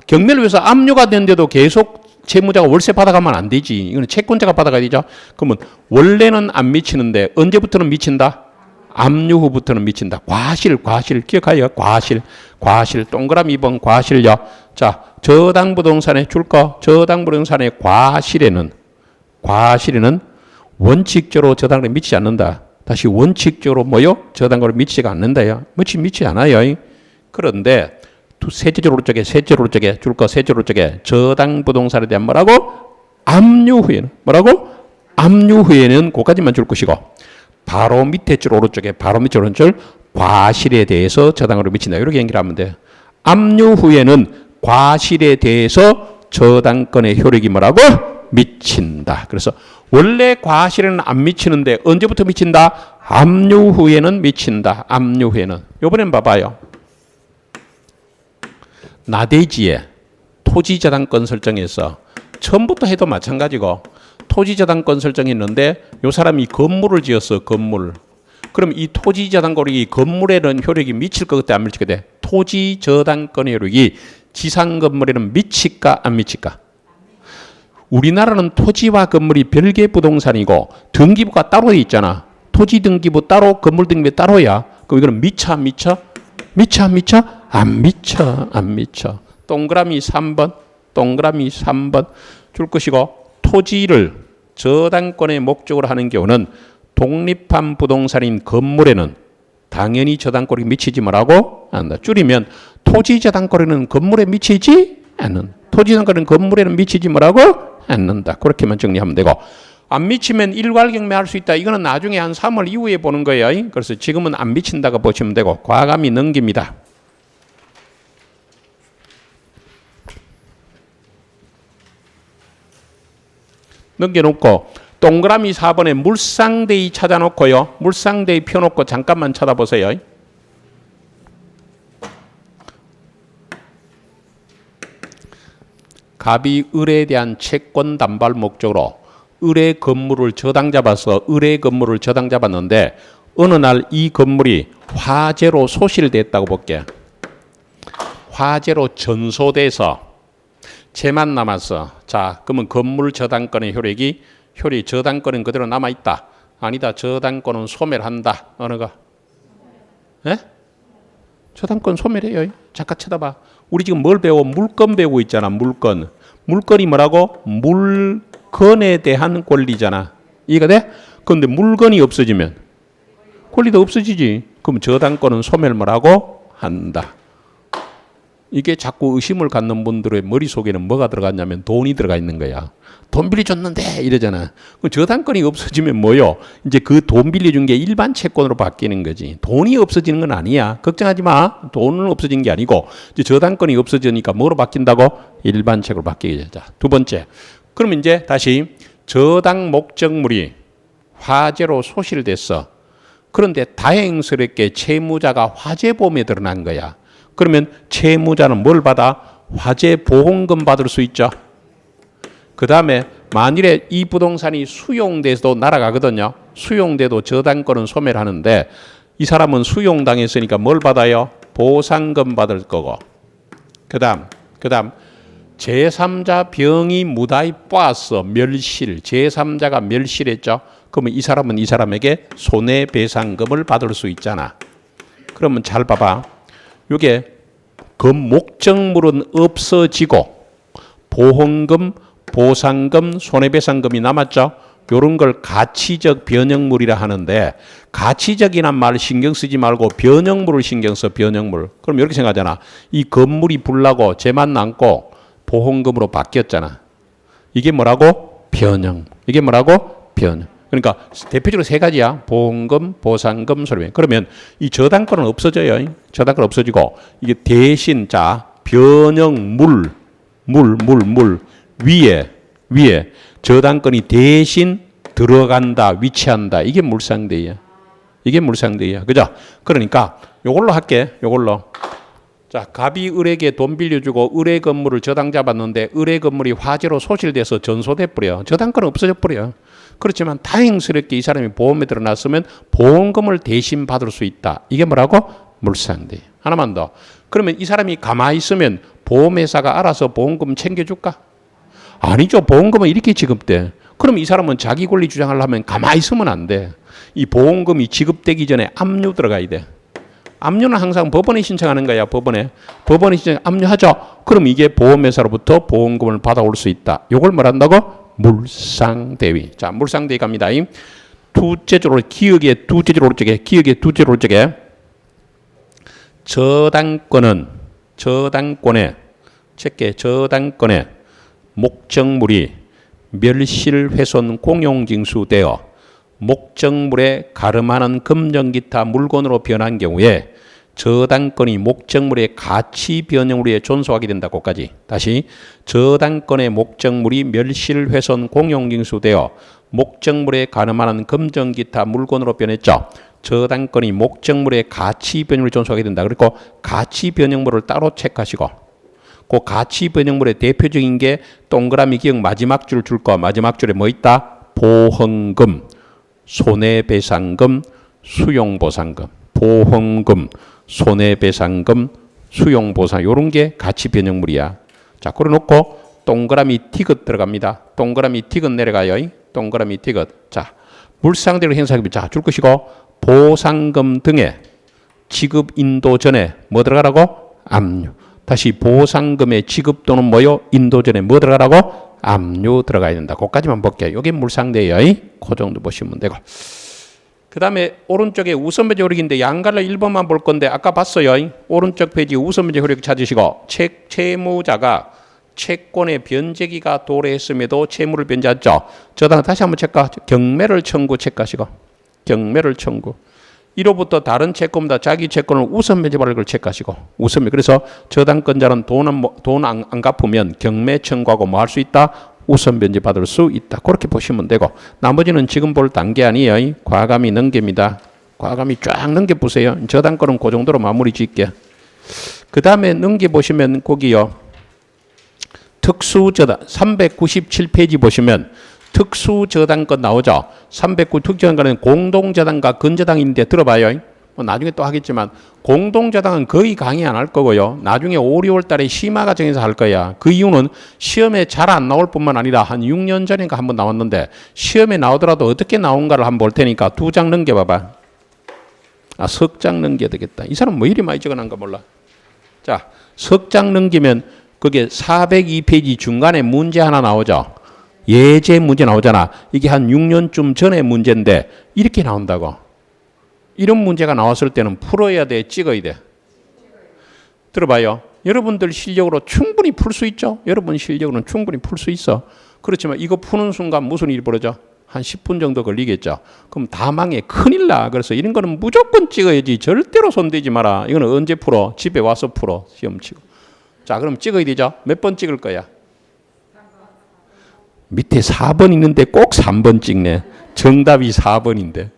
경매를 위해서 압류가 됐는데도 계속 채무자가 월세 받아가면 안 되지. 이거는 채권자가 받아가야 되죠. 그러면 원래는 안 미치는데 언제부터는 미친다? 압류 후부터는 미친다. 과실 기억하여. 과실 동그라미 2번 과실요. 자, 저당 부동산에 줄 거. 저당 부동산의 과실에는 원칙적으로 저당을 미치지 않는다. 다시 원칙적으로 뭐요? 저당권을 미치지가 않는다요. 미치지 않아요. 그런데 셋째로 쪽에 줄 거 셋째로 쪽에 저당 부동산에 대한 뭐라고? 압류 후에는 뭐라고? 압류 후에는 그까지만 줄 것이고 바로 밑에 줄 오른쪽에 바로 밑에 오른쪽 과실에 대해서 저당으로 미친다. 이렇게 연결하면 돼. 압류 후에는 과실에 대해서 저당권의 효력이 뭐라고? 미친다. 그래서 원래 과실에는 안 미치는데 언제부터 미친다? 압류 후에는 미친다. 압류 후에는. 이번엔 봐봐요. 나대지에 토지저당권 설정해서 처음부터 해도 마찬가지고 토지저당권 설정했는데 이 사람이 건물을 지었어. 건물. 그럼 이 토지저당권이 건물에는 효력이 미칠 것 같아 안 미칠 것 같아? 토지저당권의 효력이 지상 건물에는 미칠까 안 미칠까? 우리나라는 토지와 건물이 별개 부동산이고 등기부가 따로 돼 있잖아. 토지 등기부 따로 건물 등기부 따로야. 그럼 이거는 미쳐 안 미쳐? 미쳐 안 미쳐? 안 미쳐 안 미쳐. 동그라미 3번 줄 것이고 토지를 저당권의 목적으로 하는 경우는 독립한 부동산인 건물에는 당연히 저당권이 미치지 말라고 한다. 줄이면 토지 저당권에는 건물에 미치지 않는. 토지 저당권에는 건물에는 미치지 말라고 않는다. 그렇게만 정리하면 되고 안 미치면 일괄 경매할 수 있다. 이거는 나중에 한 3월 이후에 보는 거예요. 그래서 지금은 안 미친다고 보시면 되고 과감히 넘깁니다. 넘겨놓고 동그라미 4번에 물상대의 찾아놓고요. 물상대의 펴놓고 잠깐만 쳐다보세요. 갑이 을에 대한 채권 담발 목적으로 을의 건물을 저당 잡아서 을의 건물을 저당 잡았는데 어느 날 이 건물이 화재로 소실됐다고 볼게. 화재로 전소돼서 재만 남았어. 자, 그러면 건물 저당권의 효력이 저당권은 그대로 남아있다. 아니다. 저당권은 소멸한다. 어느 거? 예? 저당권 소멸해요. 잠깐 쳐다봐. 우리 지금 뭘 배워? 물건 배우고 있잖아. 물건. 물건이 뭐라고? 물건에 대한 권리잖아. 이해가 돼? 그런데 물건이 없어지면 권리도 없어지지. 그럼 저당권은 소멸 뭐라고? 한다. 이게 자꾸 의심을 갖는 분들의 머릿속에는 뭐가 들어갔냐면 돈이 들어가 있는 거야. 돈 빌려줬는데 이러잖아. 그럼 저당권이 없어지면 뭐요? 이제 그 돈 빌려준 게 일반 채권으로 바뀌는 거지. 돈이 없어지는 건 아니야. 걱정하지 마. 돈은 없어진 게 아니고 이제 저당권이 없어지니까 뭐로 바뀐다고? 일반 채권으로 바뀌게 되자. 두 번째. 그럼 이제 다시 저당 목적물이 화재로 소실됐어. 그런데 다행스럽게 채무자가 화재보험에 드러난 거야. 그러면 채무자는 뭘 받아? 화재 보험금 받을 수 있죠. 그 다음에 만일에 이 부동산이 수용돼서도 날아가거든요. 수용돼도 저당권은 소멸하는데 이 사람은 수용당했으니까 뭘 받아요? 보상금 받을 거고. 그 다음 제3자 병이 무다히 빠았어. 멸실. 제3자가 멸실했죠. 그러면 이 사람은 이 사람에게 손해배상금을 받을 수 있잖아. 그러면 잘 봐봐. 요게 목적물은 없어지고 보험금, 보상금, 손해배상금이 남았죠. 요런 걸 가치적 변형물이라 하는데 가치적이란 말 신경 쓰지 말고 변형물을 신경 써. 변형물. 그럼 이렇게 생각하잖아. 이 건물이 불나고 쟤만 남고 보험금으로 바뀌었잖아. 이게 뭐라고? 변형. 이게 뭐라고? 변형. 그러니까 대표적으로 세 가지야. 보험금, 보상금, 손해배상. 그러면 이 저당권은 없어져요. 저당권 없어지고 이게 대신 자 변형물 위에 저당권이 대신 들어간다, 위치한다. 이게 물상대야. 이게 물상대야. 그죠? 그러니까 요걸로 할게. 요걸로. 자, 갑이 을에게 돈 빌려주고 을의 건물을 저당 잡았는데 을의 건물이 화재로 소실돼서 전소돼 버려. 저당권은 없어져 버려. 그렇지만 다행스럽게 이 사람이 보험에 들어놨으면 보험금을 대신 받을 수 있다. 이게 뭐라고? 물상대. 하나만 더. 그러면 이 사람이 가만히 있으면 보험회사가 알아서 보험금 챙겨줄까? 아니죠. 보험금은 이렇게 지급돼. 그럼 이 사람은 자기 권리 주장을 하면 가만히 있으면 안 돼. 이 보험금이 지급되기 전에 압류 들어가야 돼. 압류는 항상 법원에 신청하는 거야. 법원에 신청 압류하죠. 그럼 이게 보험회사로부터 보험금을 받아올 수 있다. 이걸 말한다고? 물상대위. 자, 물상대위 갑니다. 두째로 기억의 두째로 오른쪽에 기억의 두째로 오른쪽에 저당권의 목적물이 멸실훼손 공용징수되어 목적물에 가름하는 금전기타 물건으로 변한 경우에 저당권이 목적물의 가치 변형으로 해 존속하게 된다고까지. 다시 저당권의 목적물이 멸실훼손 공용징수되어 목적물에 가름하는 금전기타 물건으로 변했죠. 저당권이 목적물의 가치 변형으로 존속하게 된다. 그리고 가치 변형물을 따로 체크하시고 그 가치 변형물의 대표적인 게 동그라미 기억 마지막 줄 줄 거. 마지막 줄에 뭐 있다? 보험금, 손해배상금, 수용보상금. 보험금, 손해배상금, 수용보상. 이런 게 가치 변형물이야. 자, 그래놓고 동그라미 티귿 들어갑니다. 동그라미 티귿 내려가요. 동그라미 티귿. 자, 물상대로 행사하기. 자, 줄 것이고 보상금 등의 지급 인도 전에 뭐 들어가라고? 압류. 다시 보상금의 지급 또는 뭐요? 인도 전에 뭐 들어가라고? 압류 들어가야 된다. 그것까지만 볼게요. 이게 물상대예요. 그 정도 보시면 되고. 그 다음에 오른쪽에 우선 배제 효력인데 양갈래 1번만 볼 건데 아까 봤어요. 오른쪽 페이지 우선 배제 효력 찾으시고 채무자가 채권의 변제기가 도래했음에도 채무를 변제하죠. 저당 다시 한번 체크하. 경매를 청구 체크하시고. 경매를 청구. 1호부터 다른 채권보다 자기 채권을 우선 변제받을 걸 체크하시고. 우선. 그래서 저당권자는 돈 안 갚으면 경매 청구하고 뭐 할 수 있다? 우선 변제받을 수 있다. 그렇게 보시면 되고 나머지는 지금 볼 단계 아니에요. 과감히 넘깁니다. 과감히 쫙 넘겨보세요. 저당권은 그 정도로 마무리 짓게. 그 다음에 넘겨보시면 거기요. 특수저당 397페이지 보시면 특수저당권 나오죠. 309 특수저당권은 공동저당과 근저당인데 들어봐요. 뭐 나중에 또 하겠지만 공동저당은 거의 강의 안 할 거고요. 나중에 5, 6월 달에 심화 과정에서 할 거야. 그 이유는 시험에 잘 안 나올 뿐만 아니라 한 6년 전인가 한번 나왔는데 시험에 나오더라도 어떻게 나온가를 한번 볼 테니까 2장 넘겨봐봐. 아, 석 장 넘겨야 되겠다. 이 사람 뭐 이리 많이 적어놓은가 몰라. 자, 석 장 넘기면 그게 402페이지 중간에 문제 하나 나오죠. 예제 문제 나오잖아. 이게 한 6년쯤 전의 문제인데 이렇게 나온다고. 이런 문제가 나왔을 때는 풀어야 돼, 찍어야 돼? 들어봐요. 여러분들 실력으로 충분히 풀 수 있죠? 여러분 실력으로는 충분히 풀 수 있어. 그렇지만 이거 푸는 순간 무슨 일이 벌어져? 한 10분 정도 걸리겠죠. 그럼 다 망해. 큰일 나. 그래서 이런 거는 무조건 찍어야지. 절대로 손대지 마라. 이거는 언제 풀어? 집에 와서 풀어. 시험 치고. 자, 그럼 찍어야 되죠? 몇 번 찍을 거야? 밑에 4번 있는데 꼭 3번 찍네. 정답이 4번인데.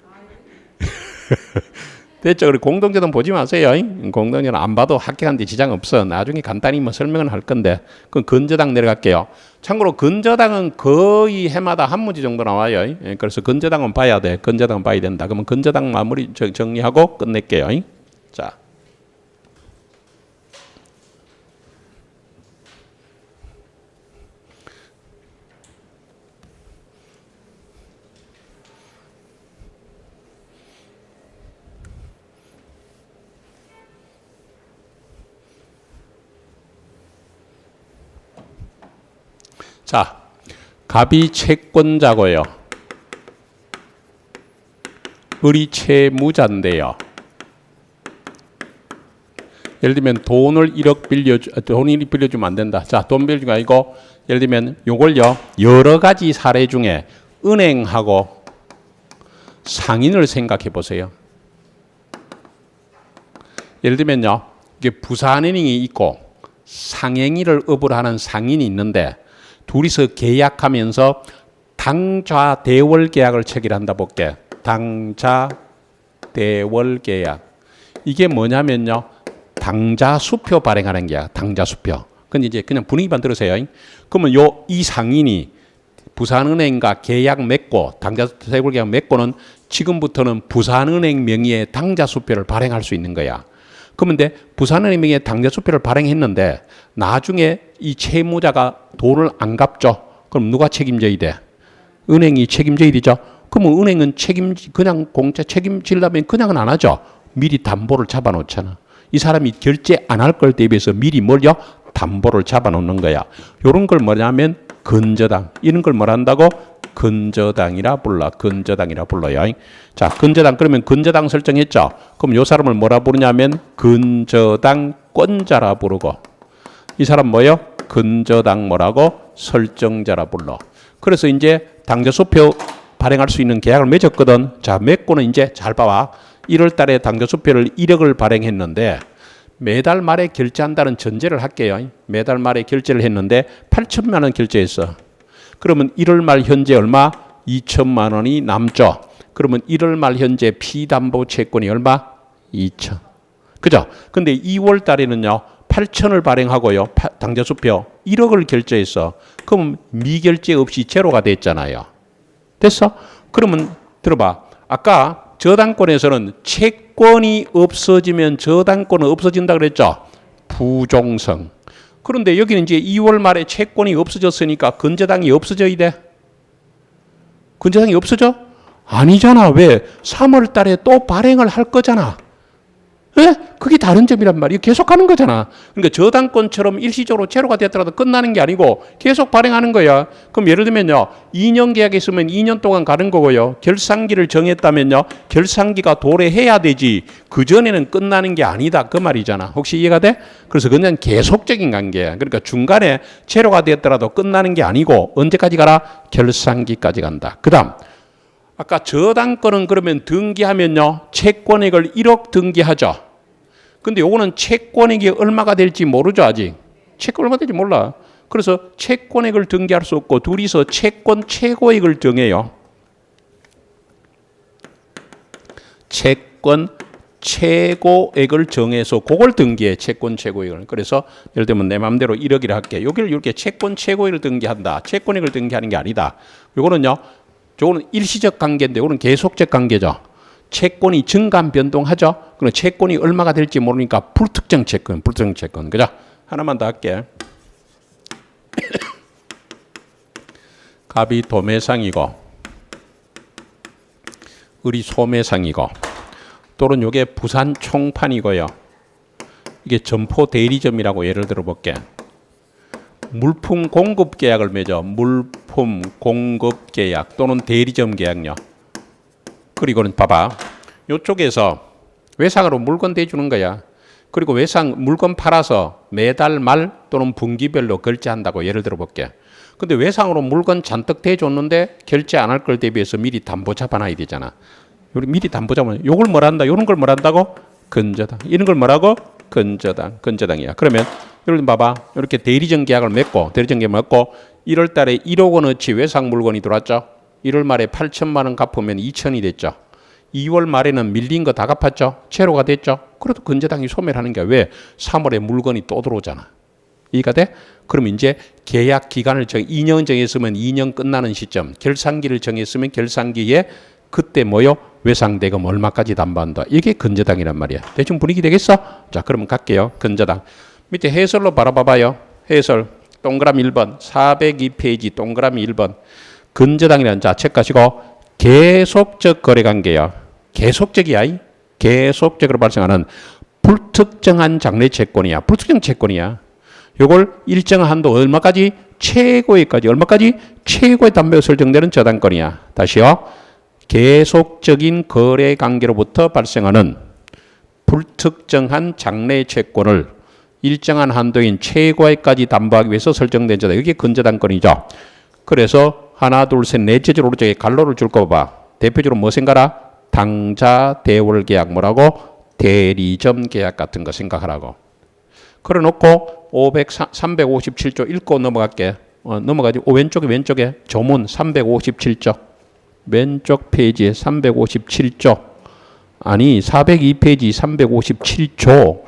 됐죠? 우리 공동저당 보지 마세요. 공동저당 안 봐도 합격하는데 지장 없어. 나중에 간단히 뭐 설명은 할 건데. 그럼 근저당 내려갈게요. 참고로 근저당은 거의 해마다 한 문제 정도 나와요. 그래서 근저당은 봐야 돼. 근저당은 봐야 된다. 그러면 근저당 마무리 정리하고 끝낼게요. 자. 자, 갑이 채권자고요. 을이 채무자인데요. 예를 들면 돈을 1억 빌려주면 안 된다. 자, 돈 빌려주는 거 아니고 예를 들면 요걸요. 여러 가지 사례 중에 은행하고 상인을 생각해 보세요. 예를 들면요. 이게 부산은행이 있고 상행위를 업을 하는 상인이 있는데 둘이서 계약하면서 당좌 대월 계약을 체결한다 볼게. 당좌 대월 계약. 이게 뭐냐면요. 당좌 수표 발행하는 게야. 당좌 수표. 근데 이제 그냥 분위기만 들으세요. 그러면 이 상인이 부산은행과 계약 맺고 당좌 대월 계약 맺고는 지금부터는 부산은행 명의의 당좌 수표를 발행할 수 있는 거야. 그러면 부산은행 명의의 당좌 수표를 발행했는데 나중에 이 채무자가 돈을 안 갚죠. 그럼 누가 책임져야 돼? 은행이 책임져야 되죠. 그러면 은행은 그냥 공짜 책임지려면 그냥은 안 하죠. 미리 담보를 잡아놓잖아. 이 사람이 결제 안 할 걸 대비해서 미리 뭘요? 담보를 잡아놓는 거야. 이런 걸 뭐냐면 근저당. 이런 걸 뭐란다고? 근저당이라 불러. 근저당이라 불러요. 자, 근저당 그러면 근저당 설정했죠. 그럼 이 사람을 뭐라 부르냐면 근저당권자라 부르고 이 사람 뭐요? 근저당 뭐라고? 설정자라 불러. 그래서 이제 당좌수표 발행할 수 있는 계약을 맺었거든. 자, 맺고는 이제 잘 봐봐. 1월 달에 당좌수표를 1억을 발행했는데 매달 말에 결제한다는 전제를 할게요. 매달 말에 결제를 했는데 8천만 원 결제했어. 그러면 1월 말 현재 얼마? 2천만 원이 남죠. 그러면 1월 말 현재 피담보 채권이 얼마? 2천. 그죠? 근데 2월 달에는요. 8천을 발행하고요. 당좌수표 1억을 결제했어. 그럼 미결제 없이 제로가 됐잖아요. 됐어? 그러면 들어봐. 아까 저당권에서는 채권이 없어지면 저당권은 없어진다 그랬죠. 부종성. 그런데 여기는 이제 2월 말에 채권이 없어졌으니까 근저당이 없어져야 돼. 근저당이 없어져? 아니잖아. 왜? 3월 달에 또 발행을 할 거잖아. 예? 그게 다른 점이란 말이에요. 계속 하는 거잖아. 그러니까 저당권처럼 일시적으로 제로가 됐더라도 끝나는 게 아니고 계속 발행하는 거야. 그럼 예를 들면요. 2년 계약이 있으면 2년 동안 가는 거고요. 결산기를 정했다면요. 결산기가 도래해야 되지. 그전에는 끝나는 게 아니다. 그 말이잖아. 혹시 이해가 돼? 그래서 그냥 계속적인 관계야. 그러니까 중간에 제로가 됐더라도 끝나는 게 아니고 언제까지 가라? 결산기까지 간다. 그 다음. 아까 저당권은 그러면 등기하면요. 채권액을 1억 등기하죠. 근데 요거는 채권액이 얼마가 될지 모르죠, 아직. 채권 얼마 될지 몰라. 그래서 채권액을 등기할 수 없고 둘이서 채권 최고액을 정해요. 채권 최고액을 정해서 그걸 등기해. 채권 최고액을. 그래서 예를 들면 내 마음대로 1억이라 할게. 여기를 이렇게 채권 최고액을 등기한다. 채권액을 등기하는 게 아니다. 요거는요. 저거는 일시적 관계인데 이거는 계속적 관계죠. 채권이 증감 변동하죠. 그럼 채권이 얼마가 될지 모르니까 불특정 채권, 불특정 채권. 그죠? 하나만 더 할게. 갑이 도매상이고 을이 소매상이고 또는 이게 부산 총판이고요. 이게 점포 대리점이라고 예를 들어 볼게. 물품 공급 계약을 맺어. 물품 공급 계약 또는 대리점 계약요. 그리고는 봐봐. 이쪽에서 외상으로 물건 대주는 거야. 그리고 외상 물건 팔아서 매달 말 또는 분기별로 결제한다고 예를 들어 볼게. 근데 외상으로 물건 잔뜩 대줬는데 결제 안 할 걸 대비해서 미리 담보 잡아놔야 되잖아. 미리 담보 잡아놔. 요걸 뭐란다? 이런 걸 뭐란다고? 근저당. 이런 걸 뭐라고? 근저당. 근저당이야. 그러면 여러분 봐봐. 이렇게 대리점 계약을 맺고 1월 달에 1억 원어치 외상 물건이 들어왔죠. 1월 말에 8천만 원 갚으면 2천이 됐죠. 2월 말에는 밀린 거 다 갚았죠. 제로가 됐죠. 그래도 근저당이 소멸하는 게 왜? 3월에 물건이 또 들어오잖아. 이해가 돼? 그럼 이제 계약 기간을 2년 정했으면 2년 끝나는 시점, 결산기를 정했으면 결산기에 그때 뭐요? 외상대금 얼마까지 담보한다. 이게 근저당이란 말이야. 대충 분위기 되겠어? 자, 그러면 갈게요. 근저당. 밑에 해설로 바라봐봐요. 해설. 동그라미 1번. 402페이지 동그라미 1번. 근저당이라는 자, 책 가시고 계속적 거래관계야. 계속적이야. 계속적으로 발생하는 불특정한 장래 채권이야. 불특정 채권이야. 요걸 일정한 한도 얼마까지? 최고액까지. 얼마까지? 최고의 담보가 설정되는 저당권이야. 다시요. 계속적인 거래 관계로부터 발생하는 불특정한 장래 채권을 일정한 한도인 최고액까지 담보하기 위해서 설정된 저당. 이게 근저당권이죠. 그래서 하나, 둘, 셋, 넷째 줄 오른쪽에 갈로를 줄 거 봐. 대표적으로 뭐 생각하라? 당좌 대월 계약 뭐라고? 대리점 계약 같은 거 생각하라고. 그래 놓고 357조 읽고 넘어갈게. 넘어가지고 왼쪽에 조문 357조. 왼쪽 페이지에 357조. 아니 402페이지 357조.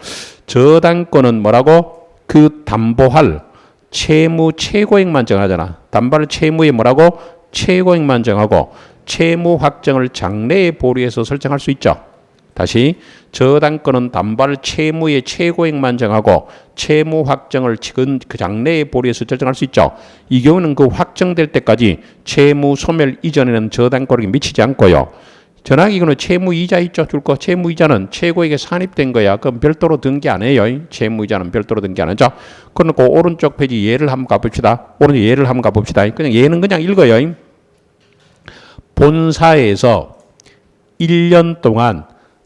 저당권은 뭐라고? 그 담보할 채무 최고액만 정하잖아. 담보할 채무에 뭐라고? 최고액만 정하고 채무 확정을 장래에 보류해서 설정할 수 있죠. 다시 저당권은 담보할 채무의 최고액만 정하고 채무 확정을 그 장래에 보류해서 설정할 수 있죠. 이 경우는 그 확정될 때까지 채무 소멸 이전에는 저당권에게 미치지 않고요. 전화기금은 채무이자 있죠. 줄 거. 채무이자는 최고액에 산입된 거야. 그럼 별도로 등기 안 해요. 채무이자는 별도로 등기 안 하죠. 그러니까 오른쪽 페이지 예를 한번 가봅시다. 오른쪽 예를 한번 가봅시다. 그냥 예는 그냥 읽어요. 본사에서 1년 동안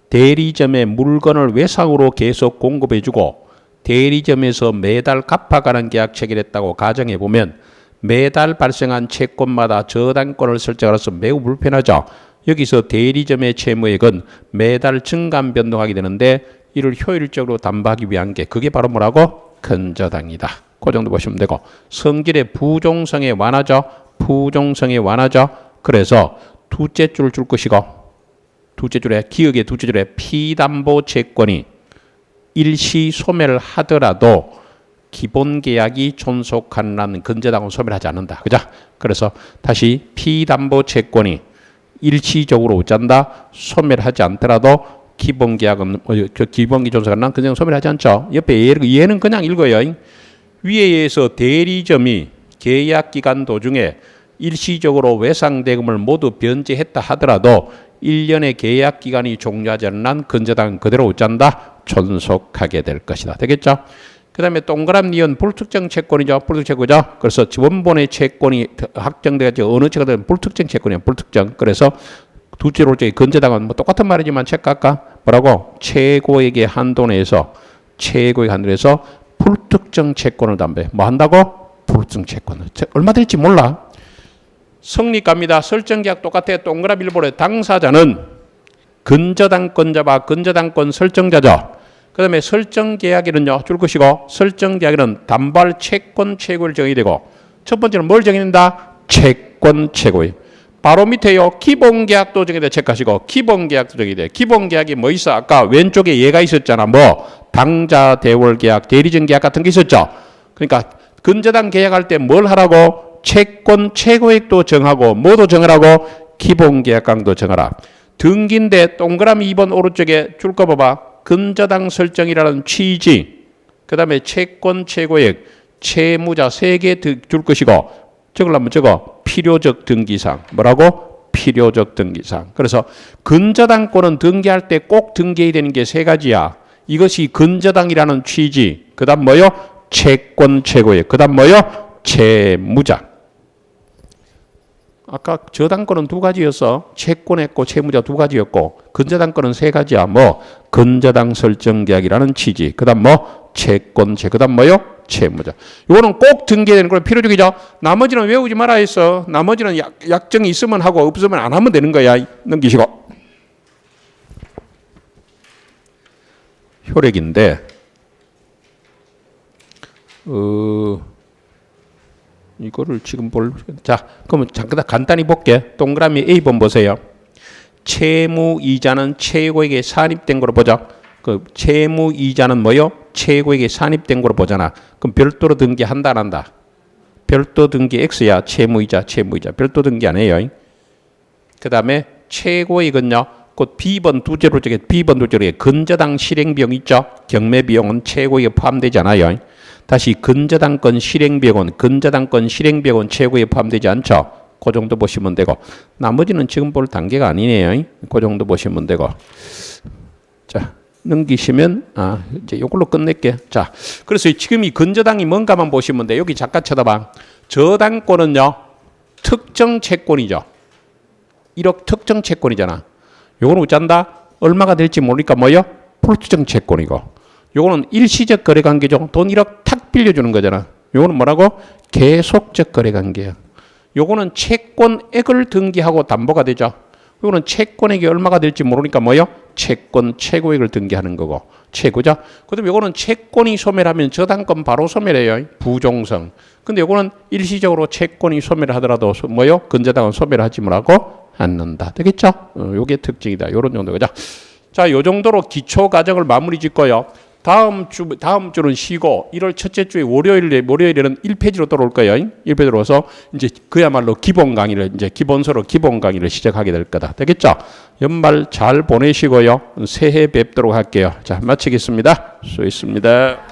대리점에 물건을 외상으로 계속 공급해주고 대리점에서 매달 갚아가는 계약 체결했다고 가정해보면 매달 발생한 채권마다 저당권을 설정하라서 매우 불편하죠. 여기서 대리점의 채무액은 매달 증감 변동하게 되는데 이를 효율적으로 담보하기 위한 게 그게 바로 뭐라고? 근저당이다. 그 정도 보시면 되고 성질의 부종성에 완하죠. 부종성에 완하죠. 그래서 두째 줄을 줄 것이고 두째 줄에 기억의 두째 줄에 피담보 채권이 일시 소멸을 하더라도 기본 계약이 존속하는 근저당은 소멸하지 않는다. 그죠? 그래서 다시 피담보 채권이 일시적으로 어쩐다? 소멸하지 않더라도 기본 계약은 기본기 존속하는 근저당 소멸하지 않죠. 옆에 얘는 그냥 읽어요. 위에에서 대리점이 계약 기간 도중에 일시적으로 외상 대금을 모두 변제했다 하더라도 1년의 계약 기간이 종료하지 않는 한 근저당은 그대로 어쩐다? 존속하게 될 것이다. 되겠죠? 그 다음에 동그라미 니은 불특정 채권이죠. 불특정 채권이죠. 그래서 원본의 채권이 확정돼가지고 어느 채권은 불특정 채권이에요. 불특정. 그래서 두째로 쪽에 근저당은 뭐 똑같은 말이지만 체크할까? 뭐라고? 최고액의 한도 내에서 최고액 한도 내에서 불특정 채권을 담보해. 뭐 한다고? 불특정 채권을. 얼마 될지 몰라. 성립갑니다. 설정계약 똑같아. 동그라미 일본의 당사자는 근저당권자와 근저당권 설정자죠. 그 다음에 설정계약에는요. 줄 것이고 설정계약에는 담보할 채권 최고를 정의되고 첫 번째는 뭘 정의된다? 채권 최고액. 바로 밑에요. 기본계약도 정의돼. 체크하시고 기본계약도 정의돼. 기본계약이 뭐 있어? 아까 왼쪽에 얘가 있었잖아. 뭐 당자 대월계약, 대리점계약 같은 게 있었죠. 그러니까 근저당 계약할 때 뭘 하라고? 채권 최고액도 정하고 뭐도 정하라고? 기본계약강도 정하라. 등기인데 동그라미 2번 오른쪽에 줄 거 봐봐. 근저당 설정이라는 취지, 그 다음에 채권 최고액, 채무자 3개 줄 것이고 적으려면 적어. 필요적 등기사항. 뭐라고? 필요적 등기사항. 그래서 근저당권은 등기할 때 꼭 등기해야 되는 게 3가지야. 이것이 근저당이라는 취지. 그 다음 뭐요? 채권 최고액. 그 다음 뭐요? 채무자. 아까 저당권은 2가지였어. 채권했고 채무자 2가지였고 근저당권은 3가지야. 뭐 근저당 설정계약이라는 취지. 그 다음 뭐 채권, 그 다음 뭐요? 채무자. 이거는 꼭 등기되는 걸 필요적이죠. 나머지는 외우지 말아 했어. 나머지는 약정이 있으면 하고 없으면 안 하면 되는 거야. 넘기시고. 효력인데 이거를 지금 자, 그러면 잠깐 간단히 볼게. 동그라미 A번 보세요. 채무이자는 최고액에 산입된 거로 보자. 그 채무이자는 뭐요? 최고액에 산입된 거로 보잖아. 그럼 별도로 등기한다 안 한다? 별도 등기 X야. 채무이자. 별도 등기 안 해요. 그 다음에 최고액은요. 곧 B번 두째로 쪽에 B번 두째로 근저당 실행비용 있죠. 경매비용은 최고액에 포함되지 않아요. 다시 근저당권 실행비용은 최고에 포함되지 않죠. 그 정도 보시면 되고 나머지는 지금 볼 단계가 아니네요. 그 정도 보시면 되고 자 넘기시면 이제 이걸로 끝낼게. 자, 그래서 지금 이 근저당이 뭔가만 보시면 돼. 여기 잠깐 쳐다봐. 저당권은요 특정 채권이죠. 1억 특정 채권이잖아. 요거는 어쩐다? 얼마가 될지 모르니까 뭐요? 불특정 채권이고. 요거는 일시적 거래 관계죠. 돈 1억 탁 빌려주는 거잖아. 요거는 뭐라고? 계속적 거래 관계야. 요거는 채권액을 등기하고 담보가 되죠. 요거는 채권액이 얼마가 될지 모르니까 뭐요? 채권 최고액을 등기하는 거고. 최고죠. 그다음에 요거는 채권이 소멸하면 저당권 바로 소멸해요. 부종성. 근데 요거는 일시적으로 채권이 소멸하더라도 뭐요? 근저당은 소멸하지 뭐라고? 않는다. 되겠죠? 요게 특징이다. 요런 정도죠. 자, 요 정도로 기초 과정을 마무리 짓고요. 다음 주는 쉬고 1월 첫째 주에 월요일에는 1페이지로 돌아올 거예요. 1페이지로 와서 이제 그야말로 기본 강의를 이제 기본서로 기본 강의를 시작하게 될 거다. 되겠죠? 연말 잘 보내시고요. 새해 뵙도록 할게요. 자, 마치겠습니다. 수고했습니다.